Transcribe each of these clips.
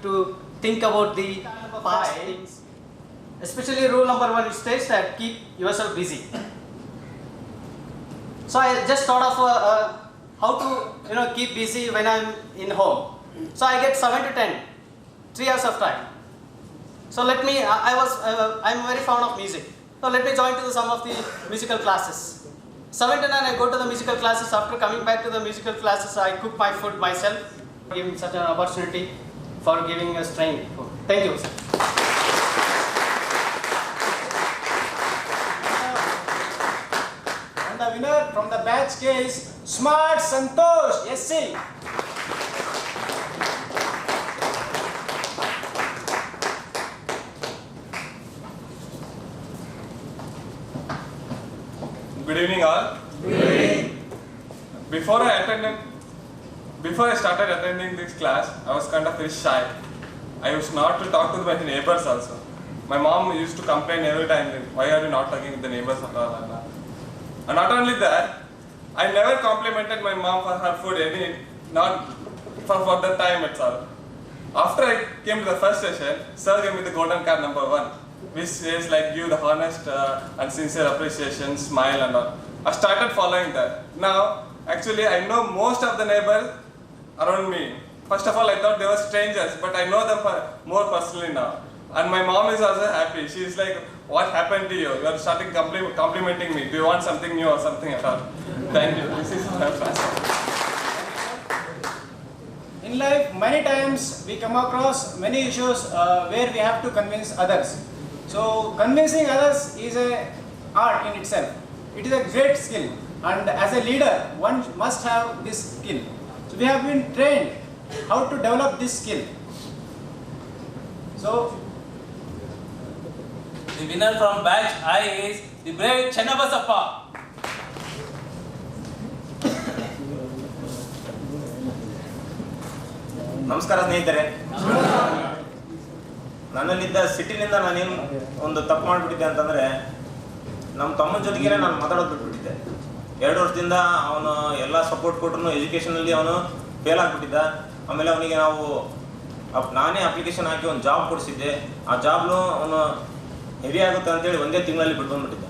to think about the past things. Especially rule number 1 states that keep yourself busy. So I just thought of how to keep busy when I'm in home. So I get 7 to 10, 3 hours of time. So let me. I'm very fond of music. So let me join to some of the musical classes. 7 to 9 I go to the musical classes. After coming back to the musical classes, I cook my food myself. Giving such an opportunity for giving us training. Thank you, sir. And the winner from the batch K is Smart Santosh SC. Good evening, all. Good evening. Before I started attending this class, I was kind of very shy. I used not to talk to my neighbors also. My mom used to complain every time, why are you not talking with the neighbors at all? And not only that, I never complimented my mom for her food, not for the time itself. After I came to the first session, sir gave me the golden card number 1, which says like give the honest and sincere appreciation, smile and all. I started following that. Now, actually I know most of the neighbors around me. First of all, I thought they were strangers, but I know them more personally now. And my mom is also happy. She is like, what happened to you? You are starting complimenting me. Do you want something new or something at all? Thank you. This is my class. In life, many times we come across many issues where we have to convince others. So convincing others is an art in itself. It is a great skill, and as a leader, one must have this skill. So we have been trained how to develop this skill. So the winner from batch I is the brave Channabasappa. ನಮಸ್ಕಾರ ಸ್ನೇಹಿತರೆ. ನನ್ನಲ್ಲಿದ್ದ ಸಿಟ್ಟಿನಿಂದ ನಾನೇನು ಒಂದು ತಪ್ಪು ಮಾಡಿಬಿಟ್ಟಿದ್ದೆ ಅಂತಂದರೆ, ನಮ್ಮ ತಮ್ಮನ ಜೊತೆಗೇ ನಾನು ಮಾತಾಡೋದು ಬಿಟ್ಬಿಟ್ಟಿದ್ದೆ. 2 ವರ್ಷದಿಂದ ಅವನು ಎಲ್ಲ ಸಪೋರ್ಟ್ ಕೊಟ್ಟರು, ಎಜುಕೇಷನಲ್ಲಿ ಅವನು ಫೇಲ್ ಆಗಿಬಿಟ್ಟಿದ್ದ. ಆಮೇಲೆ ಅವನಿಗೆ ನಾನೇ ಅಪ್ಲಿಕೇಶನ್ ಹಾಕಿ ಒಂದು ಜಾಬ್ ಕೊಡಿಸಿದ್ದೆ. ಆ ಜಾಬ್ನು ಅವನು ಹೆವಿ ಆಗುತ್ತೆ ಅಂತೇಳಿ ಒಂದೇ ತಿಂಗಳಲ್ಲಿ ಬಿಟ್ಟು ಬಂದುಬಿಟ್ಟಿದ್ದ.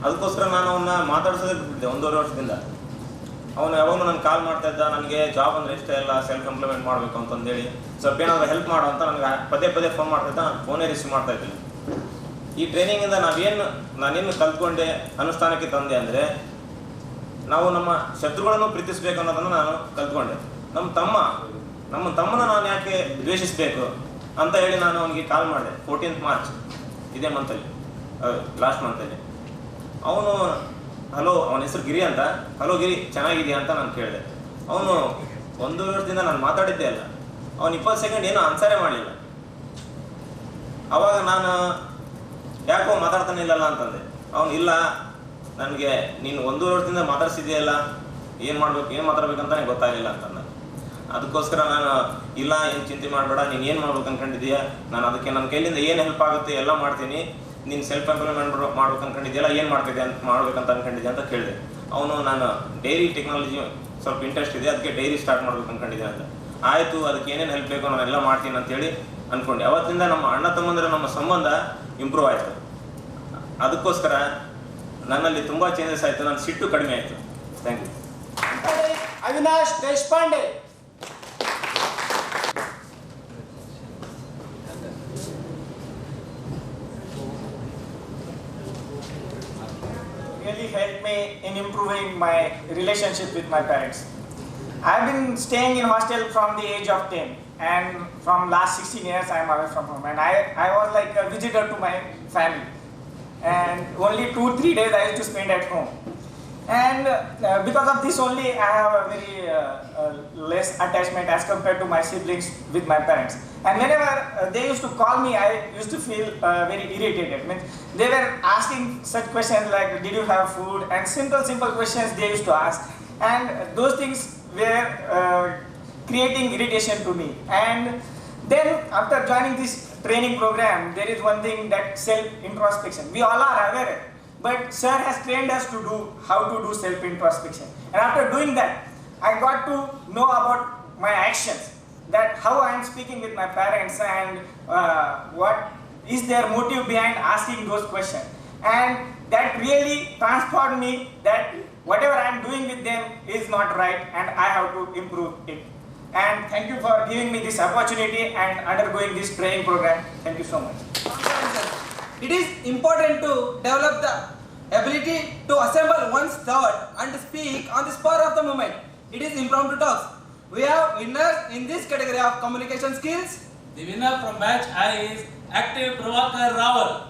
ಅದಕ್ಕೋಸ್ಕರ ನಾನು ಅವನ್ನ ಮಾತಾಡ್ಸೋದೇ ಬಿಟ್ಬಿಟ್ಟಿದ್ದೆ 1.5 ವರ್ಷದಿಂದ. ಅವನು ಯಾವಾಗಲೂ ನಾನು ಕಾಲ್ ಮಾಡ್ತಾ ಇದ್ದ, ನನಗೆ ಜಾಬ್ ಅಂದರೆ ಇಷ್ಟ ಇಲ್ಲ, ಸೆಲ್ಫ್ ಎಂಪ್ಲಾಯ್ಮೆಂಟ್ ಮಾಡಬೇಕು ಅಂತಂದೇಳಿ ಸ್ವಲ್ಪ ಏನಾದರೂ ಹೆಲ್ಪ್ ಮಾಡೋ ಅಂತ ನನಗೆ ಪದೇ ಫೋನ್ ಮಾಡ್ತಾಯಿದ್ದ. ನಾನು ಫೋನೇ ರಿಸೀವ್ ಮಾಡ್ತಾ ಇದ್ದಿಲ್ಲ. ಈ ಟ್ರೈನಿಂಗಿಂದ ನಾನೇನು ಕಲ್ತ್ಕೊಂಡೆ, ಅನುಷ್ಠಾನಕ್ಕೆ ತಂದೆ ಅಂದರೆ, ನಾವು ನಮ್ಮ ಶತ್ರುಗಳನ್ನು ಪ್ರೀತಿಸಬೇಕು ಅನ್ನೋದನ್ನು ನಾನು ಕಲ್ತ್ಕೊಂಡೆ. ನಮ್ಮ ತಮ್ಮನ ನಾನು ಯಾಕೆ ದ್ವೇಷಿಸಬೇಕು ಅಂತ ಹೇಳಿ ನಾನು ಅವನಿಗೆ ಕಾಲ್ ಮಾಡಿದೆ 14th ಮಾರ್ಚ್ ಇದೇ ಮಂತಲ್ಲಿ, ಲಾಸ್ಟ್ ಮಂತಲ್ಲಿ. ಅವನು ಹಲೋ, ಅವನ ಹೆಸರು ಗಿರಿ ಅಂತ. ಹಲೋ ಗಿರಿ, ಚೆನ್ನಾಗಿದೆಯಾ ಅಂತ ನಾನು ಕೇಳಿದೆ. ಅವನು 1 ವರ್ಷದಿಂದ ನಾನು ಮಾತಾಡಿದ್ದೇ ಅಲ್ಲ. ಅವನು 20 ಸೆಕೆಂಡ್ ಏನೂ ಆನ್ಸರೇ ಮಾಡಲಿಲ್ಲ. ಆವಾಗ ನಾನು ಯಾಕೋ ಮಾತಾಡ್ತಾನೆ ಇಲ್ಲಲ್ಲ ಅಂತಂದೆ. ಅವನು ಇಲ್ಲ, ನನಗೆ ನೀನು 1 ವರ್ಷದಿಂದ ಮಾತಾಡ್ಸಿದೆಯಲ್ಲ, ಏನು ಮಾತಾಡ್ಬೇಕಂತ ನನಗೆ ಗೊತ್ತಾಗಲಿಲ್ಲ ಅಂತಂದ. ಅದಕ್ಕೋಸ್ಕರ ನಾನು ಇಲ್ಲ, ಏನು ಚಿಂತೆ ಮಾಡಬೇಡ, ನೀನು ಏನು ಮಾಡ್ಬೇಕು ಅನ್ಕೊಂಡಿದ್ದೀಯಾ, ನಾನು ಅದಕ್ಕೆ ನನ್ನ ಕೈಲಿಂದ ಏನು ಹೆಲ್ಪ್ ಆಗುತ್ತೆ ಎಲ್ಲ ಮಾಡ್ತೀನಿ. ನೀನು ಸೆಲ್ಫ್ ಎಂಪ್ಲಾಯ್ಮೆಂಟ್ ಮಾಡ್ಬೇಕು ಅನ್ಕೊಂಡಿದ್ದೀಯಲ್ಲ, ಏನು ಮಾಡ್ಬೇಕಂತ ಅನ್ಕೊಂಡಿದ್ದೆ ಅಂತ ಕೇಳಿದೆ. ಅವನು ನಾನು ಡೈರಿ ಟೆಕ್ನಾಲಜಿ ಸ್ವಲ್ಪ ಇಂಟ್ರೆಸ್ಟ್ ಇದೆ, ಅದಕ್ಕೆ ಡೈರಿ ಸ್ಟಾರ್ಟ್ ಮಾಡ್ಬೇಕು ಅನ್ಕೊಂಡಿದ್ದೀನಿ ಅಂತ. ಆಯಿತು, ಅದಕ್ಕೆ ಏನೇನು ಹೆಲ್ಪ್ ಬೇಕೋ ನಾನೆಲ್ಲ ಮಾಡ್ತೀನಿ ಅಂತೇಳಿ ಅಂದ್ಕೊಂಡೆ. ಅವತ್ತಿಂದ ನಮ್ಮ ಅಣ್ಣ ತಮ್ಮಂದಿರ ನಮ್ಮ ಸಂಬಂಧ ಇಂಪ್ರೂವ್ ಆಯಿತು. ಅದಕ್ಕೋಸ್ಕರ ನನ್ನಲ್ಲಿ ತುಂಬ ಚೇಂಜಸ್ ಆಯಿತು, ನನ್ನ ಸಿಟ್ಟು ಕಡಿಮೆ ಆಯಿತು. Thank you. Avinash Deshpande. Really helped me in improving my relationship with my parents. I've been staying in hostel from the age of 10, and from last 16 years I am away from home, and I was like a visitor to my family, and only 2-3 days I used to spend at home. And because of this only I have a very less attachment as compared to my siblings with my parents. And whenever they used to call me, I used to feel very irritated. Means they were asking such questions like, did you have food? And simple questions they used to ask. And those things were creating irritation to me. And then after joining this training program, there is one thing, that self-introspection. We all are aware, but sir has trained us to do how to do self-introspection. And after doing that, I got to know about my actions. that how I am speaking with my parents and what is their motive behind asking those questions. And that really transformed me that whatever I am doing with them is not right and I have to improve it. And thank you for giving me this opportunity and undergoing this training program. Thank you so much. It is important to develop the ability to assemble one's thought and speak on the spur of the moment. It is impromptu talks. We have winners in this category of communication skills. The winner from batch I is Active Prabhakar Rawal.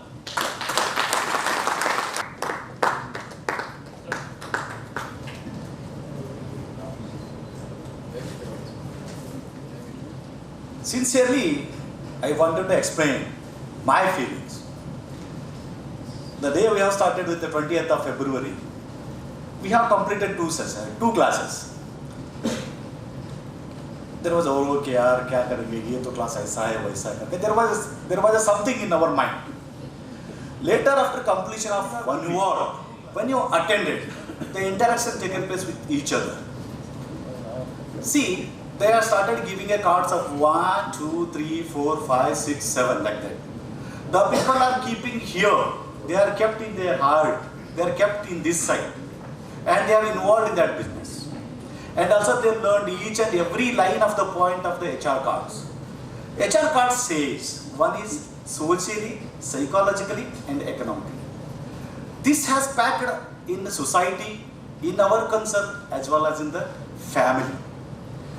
Sincerely, I wanted to explain my feelings. The day we have started with the 20th of February, we have completed two classes. There was okay yaar kya karenge ye to class aisa hai waisa hai. There was something in our mind. Later, after completion of 1 hour, when you attended, the interaction taken place with each other. See, they have started giving a cards of 1, 2, 3, 4, 5, 6, 7 like that. The people are keeping here. They are kept in their heart. They are kept in this side, and they are involved in that business. And also they learned each and every line of the point of the HR cards. HR cards says one is socially, psychologically, and economically. This has packed in the society, in our concern, as well as in the family.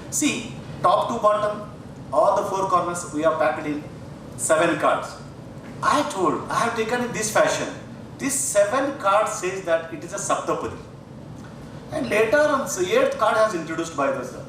See, top to bottom, all the 4 corners we have packed in 7 cards. I have taken in this fashion. This 7 cards says that it is a Saptapadi. And later on, the 8th card has introduced by the sir.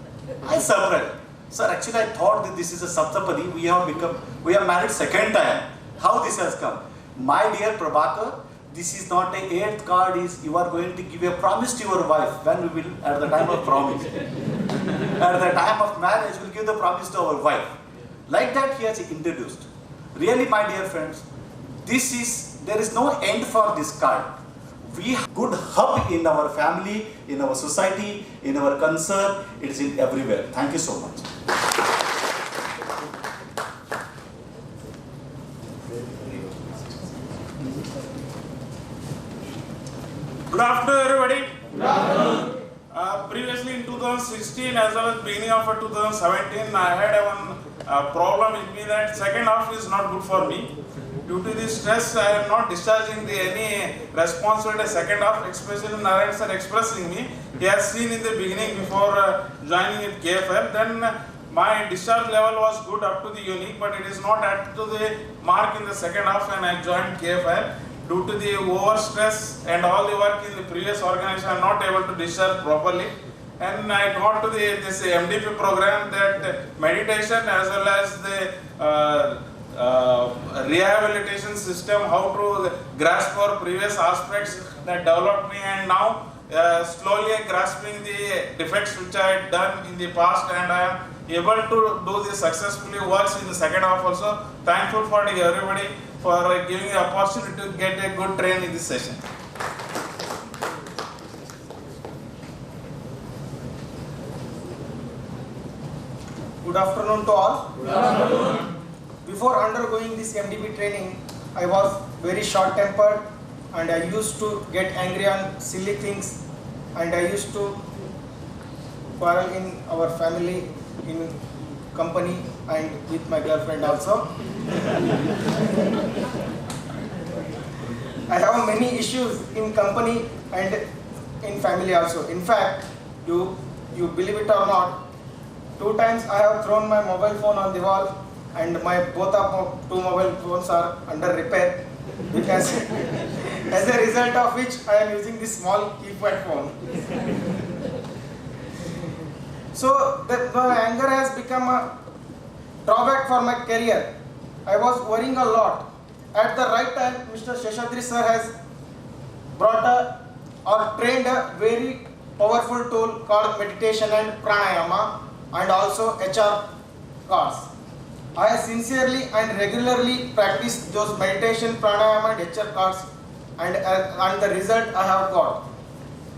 I surprised. Sir, actually I thought that this is a Saptapadi. We have married 2nd time. How this has come? My dear Prabhakar, this is not a 8th card, is you are going to give a promise to your wife when we will at the time of promise. At the time of marriage, we will give the promise to our wife. Like that he has introduced. Really, my dear friends, there is no end for this card. We have good hub in our family, in our society, in our concern. It is in everywhere. Thank you so much. Good afternoon, everybody. Good afternoon. Previously in 2016 as well as beginning of 2017, I had one problem with me that second half is not good for me. Due to this stress, I am not discharging any responsibility second half, especially Narayan sir expressing me. He has seen in the beginning before joining in KFL. Then my discharge level was good up to the unique, but it is not up to the mark in the second half when I joined KFL. Due to the over stress and all the work in the previous organization, I am not able to discharge properly. And I got to this MDP program, that meditation as well as the rehabilitation system, how to grasp our previous aspects that developed me, and now slowly grasping the defects which I had done in the past, and I am able to do this successfully works in the second half also. Thankful for everybody for giving the opportunity to get a good train in this session. Good afternoon to all. Good afternoon. Before undergoing this MDP training, I was very short-tempered and I used to get angry on silly things, and I used to quarrel in our family, in company, and with my girlfriend also. I have many issues in company and in family also. In fact, you believe it or not, 2 times I have thrown my mobile phone on the wall, and both of 2 mobile phones are under repair, because as a result of which I am using this small keypad phone. So my anger has become a drawback for my career. I was worrying a lot. At the right time, Mr. Seshadri sir has trained a very powerful tool called meditation and pranayama, and also HR cards. I sincerely and regularly practice those meditation, pranayama and HR cards, and the result I have got.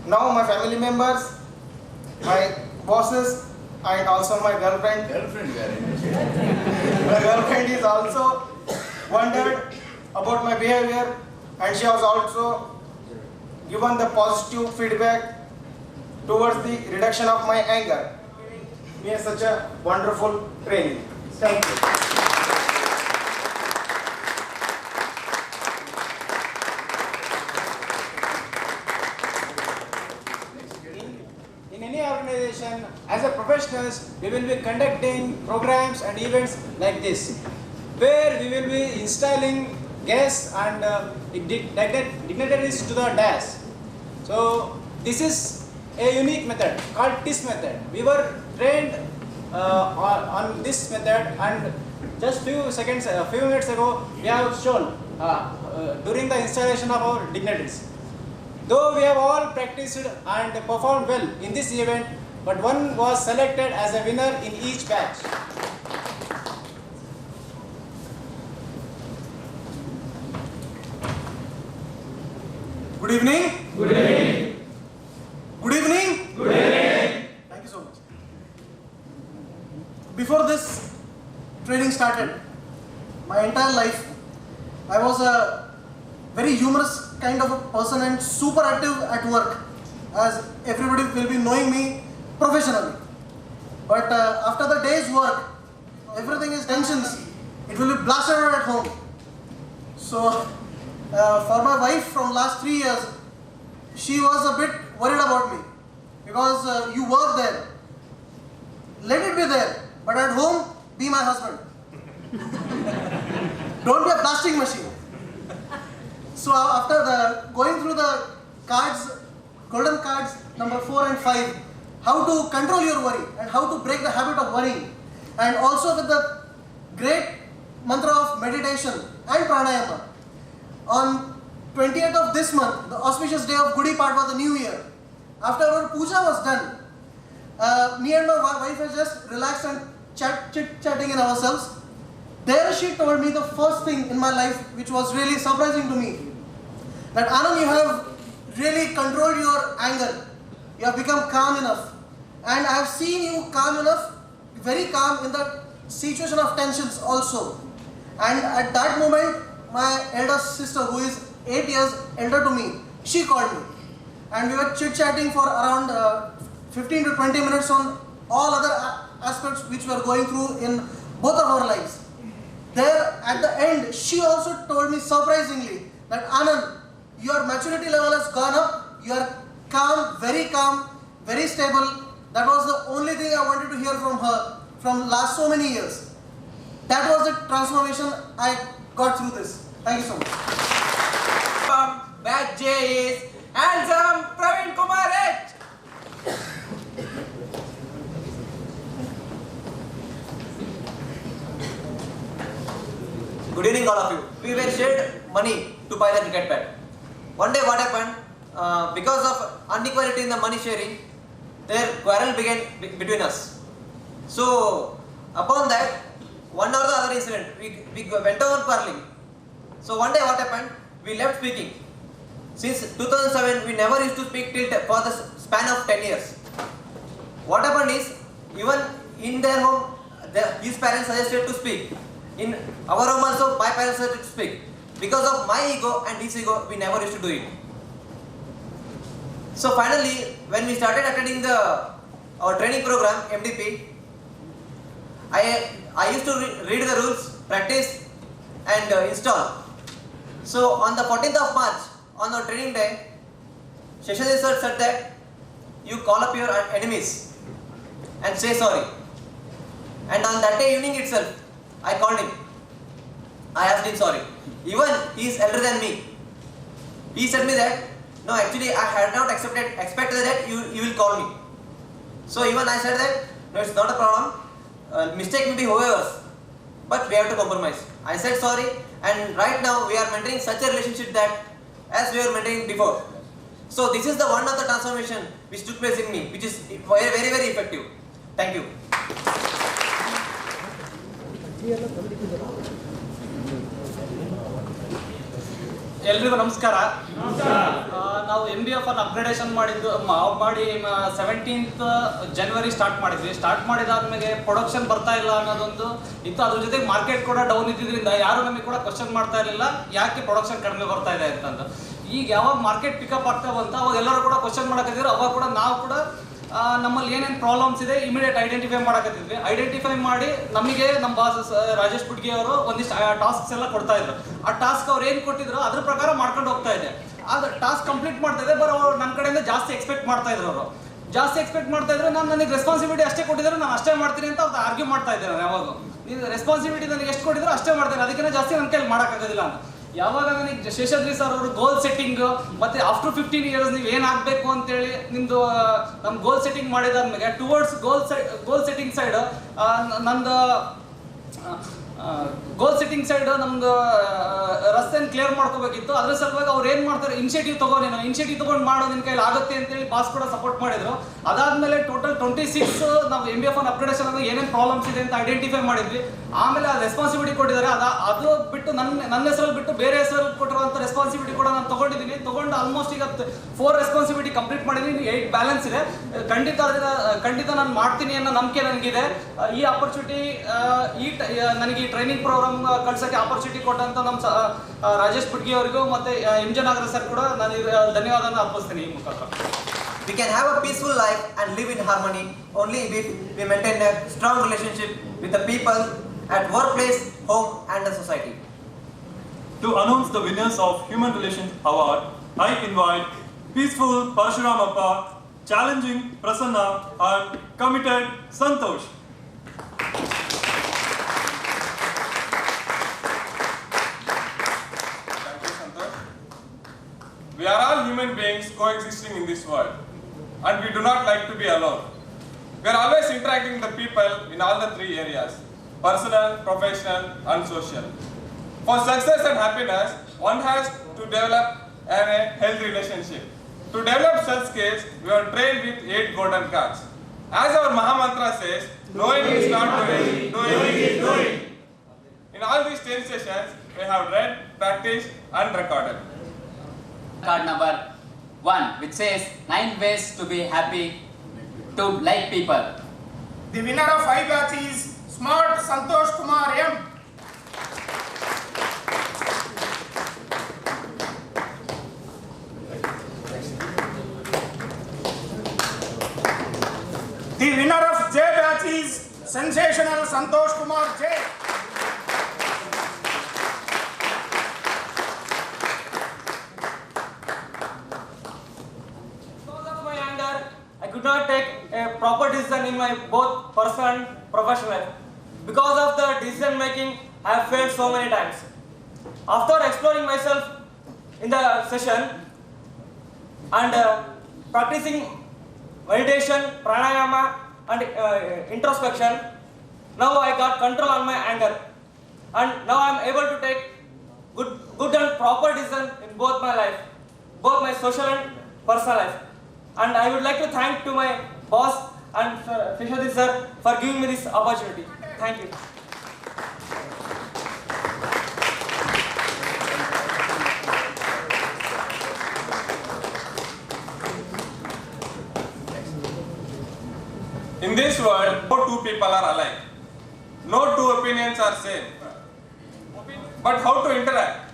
Now my family members, my bosses, and also my girlfriend. My girlfriend is also wondered about my behavior, and she has also given the positive feedback towards the reduction of my anger. Me such a wonderful training. Thank you. In any organization, as a professionals, we will be conducting programs and events like this, where we will be installing guests and dignitaries to the dais. So this is a unique method called TIS method. We were trained on this method, and just few minutes ago, we have shown during the installation of our dignitaries. Though we have all practiced and performed well in this event, but one was selected as a winner in each batch. Good evening. Good evening. Good evening. Good evening. Thank you so much. Before this training started, my entire life, I was a very humorous kind of a person and super active at work, as everybody will be knowing me professionally. But after the day's work, everything is tensions. It will be blasted out at home. So for my wife from last 3 years, she was a bit worried about me, because you work there. Let it be there, but at home, be my husband. Don't be a blasting machine. So after going through the cards, golden cards number 4 and 5, how to control your worry and how to break the habit of worrying, and also with the great mantra of meditation and pranayama. On 20th of this month, the auspicious day of Gudi Padwa, the New Year, after our puja was done, me and my wife had just relaxed and chit-chatting in ourselves. There she told me the first thing in my life, which was really surprising to me, that Anand, you have really controlled your anger. You have become calm enough. And I have seen you calm enough, very calm in the situation of tensions also. And at that moment, my elder sister, who is 8 years elder to me, she called me. And we were chit-chatting for around 15 to 20 minutes on all other aspects which we are going through in both of our lives. There, at the end, she also told me surprisingly that Anand, your maturity level has gone up. You are calm, very stable. That was the only thing I wanted to hear from her from last so many years. That was the transformation I got through this. Thank you so much. Batch J is handsome Praveen Kumar H. Good evening, all of you. We were shared money to buy the cricket bat. One day, what happened? Because of inequality in the money sharing, their quarrel began between us. So, upon that, one or the other incident, we went on quarreling. So one day, what happened? We left speaking. Since 2007, we never used to speak till for the span of 10 years. What happened is, even in their home, his parents suggested to speak. In our home also, my parents suggested to speak. Because of my ego and his ego, we never used to do it. So finally, when we started attending our training program, MDP, I used to read the rules, practice and install. So on the 14th of March, on our training day, Sheshaji sir said that you call up your enemies and say sorry. And on that day evening itself, I called him. I asked him sorry. Even he is elder than me. He said me that, no, actually I had not expected that you will call me. So even I said that, no, it's not a problem. Mistake may be whoever's, but we have to compromise. I said sorry, and right now we are maintaining such a relationship that as we were maintaining before. So this is the one of the transformation which took place in me, which is very, very, very effective. Thank you. ಎಲ್ರಿಗೂ ನಮಸ್ಕಾರ. ನಾವು MBF ಅನ್ನು upgradation ಮಾಡಿ 17th ಜನವರಿ start ಮಾಡಿದ್ವಿ. Start ಮಾಡಿದಾದ್ಮೇಲೆ production ಬರ್ತಾ ಇಲ್ಲ ಅನ್ನೋದೊಂದು ಇತ್ತು. ಅದ್ರ ಜೊತೆಗೆ ಮಾರ್ಕೆಟ್ ಕೂಡ ಡೌನ್ ಇದ್ದಿದ್ದರಿಂದ ಯಾರು ನಮಗೆ ಕೂಡ ಕ್ವಶನ್ ಮಾಡ್ತಾ ಇರಲಿಲ್ಲ ಯಾಕೆ ಪ್ರೊಡಕ್ಷನ್ ಕಡಿಮೆ ಬರ್ತಾ ಇದೆ ಅಂತಂದು. ಈಗ ಯಾವಾಗ ಮಾರ್ಕೆಟ್ ಪಿಕಪ್ ಆಗ್ತಾ ಬಂತ ಅವಾಗ ಎಲ್ಲರೂ ಕೂಡ ಕ್ವಶನ್ ಮಾಡಕತ್ತಿದ್ರು. ಅವಾಗ ಕೂಡ ನಾವು ಕೂಡ ನಮ್ಮಲ್ಲಿ ಏನೇನು ಪ್ರಾಬ್ಲಮ್ಸ್ ಇದೆ ಇಮಿಡಿಯೇಟ್ ಐಡೆಂಟಿಫೈ ಮಾಡಕತ್ತಿದ್ವಿ. ಐಡೆಂಟಿಫೈ ಮಾಡಿ ನಮಗೆ ನಮ್ಮ ಬಾಸ್ ರಾಜೇಶ್ ಪುಡ್ಗಿ ಅವರು ಒಂದಿಷ್ಟು ಟಾಸ್ಕ್ಸ್ ಎಲ್ಲ ಕೊಡ್ತಾ ಇದ್ರು. ಆ ಟಾಸ್ಕ್ ಅವ್ರು ಏನು ಕೊಟ್ಟಿದ್ರು ಅದ್ರ ಪ್ರಕಾರ ಮಾಡ್ಕೊಂಡು ಹೋಗ್ತಾ ಇದೆ. ಆದ್ರೆ ಟಾಸ್ಕ್ ಕಂಪ್ಲೀಟ್ ಮಾಡ್ತಾ ಇದೆ, ಬಟ್ ಅವ್ರು ನನ್ನ ಕಡೆಯಿಂದ ಜಾಸ್ತಿ ಎಕ್ಸ್ಪೆಕ್ಟ್ ಮಾಡ್ತಾ ಇದ್ರು. ಅವರು ಜಾಸ್ತಿ ಎಕ್ಸ್ಪೆಕ್ಟ್ ಮಾಡ್ತಾ ಇದ್ರು. ನನಗೆ ರೆಸ್ಪಾನ್ಸಿಬಿಲಿಟಿ ಅಷ್ಟೇ ಕೊಟ್ಟಿದ್ರು, ನಾನು ಅಷ್ಟೇ ಮಾಡ್ತೀನಿ ಅಂತ ಅವ್ರು ಆರ್ಗ್ಯೂ ಮಾಡ್ತಾ ಇದ್ದೆ. ನಾನು ಯಾವಾಗ ನೀವು ರೆಸ್ಪಾನ್ಸಿಬಿಲಿಟಿ ನನಗೆ ಎಷ್ಟು ಕೊಟ್ಟಿದ್ರು ಅಷ್ಟೇ ಮಾಡ್ತೇನೆ, ಅದಕ್ಕಿಂತ ಜಾಸ್ತಿ ನನ್ನ ಕೈಲಿ ಮಾಡೋಕ್ಕಾಗೋದಿಲ್ಲ ಅಂತ. ಯಾವಾಗ ನನಗೆ ಶೇಷಾದ್ರಿ ಸರ್ ಅವರು ಗೋಲ್ ಸೆಟ್ಟಿಂಗ್ ಮತ್ತೆ ಆಫ್ಟರ್ 15 years ನೀವು ಏನಾಗಬೇಕು ಅಂತೇಳಿ ನಿಮ್ದು ನಮ್ಮ ಗೋಲ್ ಸೆಟ್ಟಿಂಗ್ ಮಾಡಿದಾದ್ಮೇಲೆ ಟುವರ್ಡ್ಸ್ ಗೋಲ್ ಸೆಟ್ಟಿಂಗ್ ಸೈಡ್ ನಂದು ಗೋಲ್ ಸೆಟ್ಟಿಂಗ್ ಸೈಡ್ ನಮ್ದು ರಸ್ತೆನ ಕ್ಲಿಯರ್ ಮಾಡ್ಕೋಬೇಕಿತ್ತು. ಅದ್ರ ಸಲುವಾಗಿ ಅವ್ರು ಏನು ಮಾಡ್ತಾರೆ, ಇನಿಷಿಯೇಟಿವ್ ತಗೊಂಡು ಮಾಡೋ ನಿನ್ನ ಕೈಲಿ ಆಗುತ್ತೆ ಅಂತೇಳಿ ಬಾಸ್ ಕೂಡ ಸಪೋರ್ಟ್ ಮಾಡಿದ್ರು. ಅದಾದ್ಮೇಲೆ ಟೋಟಲ್ 26 ನಾವು MBF ಅನ್ನು ಅಪ್ಗ್ರೇಡೇಷನ್ ಅಂದ್ರೆ ಏನೇನು ಪ್ರಾಬ್ಲಮ್ಸ್ ಇದೆ ಅಂತ ಐಡೆಂಟಿಫೈ ಮಾಡಿದ್ವಿ. ಆಮೇಲೆ ಆ ರೆಸ್ಪಾನ್ಸಿಬಿಲಿಟಿ ಕೊಟ್ಟಿದ್ದಾರೆ. ಅದು ಬಿಟ್ಟು ನನ್ನ ಹೆಸರಲ್ಲಿ ಬಿಟ್ಟು ಬೇರೆ ಹೆಸರಲ್ಲಿ ಕೊಟ್ಟಿರುವಂಥ ರೆಸ್ಪಾನ್ಸಿಬಿಲಿಟಿ ಕೂಡ ನಾನು ತಗೊಂಡು ಆಲ್ಮೋಸ್ಟ್ ಈಗ 4 ರೆಸ್ಪಾನ್ಸಿಬಿಲಿಟಿ ಕಂಪ್ಲೀಟ್ ಮಾಡಿದ್ದೀನಿ, 8 ಬ್ಯಾಲೆನ್ಸ್ ಇದೆ. ಖಂಡಿತ ನಾನು ಮಾಡ್ತೀನಿ ಅನ್ನೋ ನಂಬಿಕೆ ನನಗಿದೆ. ಈ ಆಪರ್ಚುನಿಟಿ ನನಗೆ ಟ್ರೈನಿಂಗ್ ಪ್ರೋಗ್ರಾಮ್ ಕಳ್ಸೋಕ್ಕೆ ಆಪರ್ಚುನಿಟಿ ಕೊಟ್ಟಂತ ನಮ್ಮ ರಾಜೇಶ್ ಪುಡ್ಗಿ ಅವರಿಗೂ ಮತ್ತೆ MJ ನಾಗರಾಜ್ ಸರ್ ಕೂಡ ನಾನು ಧನ್ಯವಾದನ ಅರ್ಪಿಸ್ತೀನಿ ಈ ಮುಖಾಂತರ. We can have a peaceful life and live in harmony only if we maintain a strong relationship with the people at workplace, home and the society. To announce the winners of Human Relations Award, I invite Peaceful Parshuramappa, Challenging Prasanna and Committed Santosh. We are all human beings coexisting in this world, and we do not like to be alone. We are always interacting with the people in all the 3 areas: personal, professional, and social. For success and happiness, one has to develop a healthy relationship. To develop such skills, we are trained with 8 golden cards. As our Mahamantra says, knowing is not doing, doing is doing. In all these 10 sessions, we have read, practiced, and recorded. Card number 1, which says 9 ways to be happy, to like people. The winner of 5 batch is Smart Santosh Kumar M. The winner of J batch is Sensational Santosh Kumar J. I could not take a proper decision in my both personal and professional life. Because of the decision making, I have failed so many times. After exploring myself in the session and practicing meditation, pranayama and introspection, now I got control on my anger, and now I am able to take good and proper decision in both my life, both my social and personal life. And I would like to thank to my boss and Sheshadri sir for giving me this opportunity. Thank you. In this world, no 2 people are alike. No 2 opinions are same. But how to interact?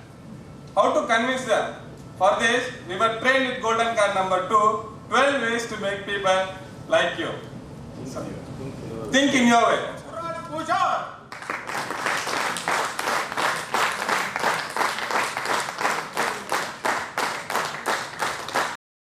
How to convince them? For this, we were trained with golden card number 2, 12 ways to make people like you. Think in your way. Pujar.